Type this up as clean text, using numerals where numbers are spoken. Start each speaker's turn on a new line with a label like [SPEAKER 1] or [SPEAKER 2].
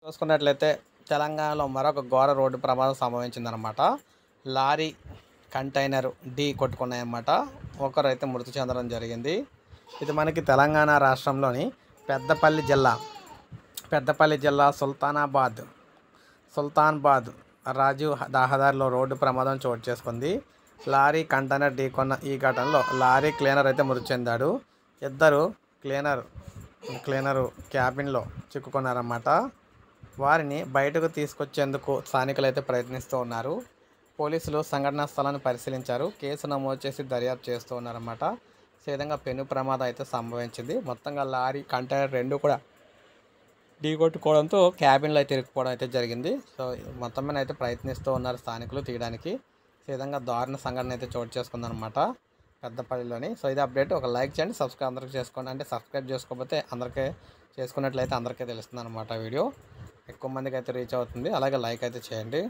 [SPEAKER 1] చూసుకున్నట్లయితే తెలంగాణలో మరొక ఘోర రోడ్డు ప్రమాదం సంభవించిందనమాట. లారీ, కంటైనర్ ఢీ కొట్టుకున్నాయన్నమాట. ఒకరైతే మృతి చెందడం జరిగింది. ఇది మనకి తెలంగాణ రాష్ట్రంలోని పెద్దపల్లి జిల్లా సుల్తానాబాద్ రాజీవ్ రహదారిలో రోడ్డు ప్రమాదం చోటు చేసుకుంది. లారీ, కంటైనర్ ఢీకొన్న ఈ ఘటనలో లారీ క్లీనర్ అయితే మృతి చెందాడు. ఇద్దరు క్లీనరు క్యాబిన్లో చిక్కుకున్నారన్నమాట. వారిని బయటకు తీసుకొచ్చేందుకు స్థానికులు అయితే ప్రయత్నిస్తూ ఉన్నారు. పోలీసులు సంఘటనా స్థలాన్ని పరిశీలించారు. కేసు నమోదు చేసి దర్యాప్తు చేస్తూ ఉన్నారన్నమాట. ఈ విధంగా పెను ప్రమాదం అయితే సంభవించింది. మొత్తంగా లారీ, కంటైనర్ రెండు కూడా ఢీకొట్టుకోవడంతో క్యాబిన్లో అయితే ఇరుక్కుపోవడం అయితే జరిగింది. సో మొత్తం మీద అయితే ప్రయత్నిస్తూ ఉన్నారు స్థానికులు తీయడానికి. ఈ విధంగా దారుణ సంఘటన అయితే చోటు చేసుకుందనమాట పెద్దపల్లిలోని. సో ఇది అప్డేట్. ఒక లైక్ చేయండి, సబ్స్క్రైబ్ అందరికీ చేసుకోండి. అంటే సబ్స్క్రైబ్ చేసుకోకపోతే అందరికీ చేసుకున్నట్లయితే అందరికీ తెలుస్తుంది అనమాట. వీడియో ఎక్కువ మందికి అయితే రీచ్ అవుతుంది. అలాగే లైక్ అయితే చేయండి.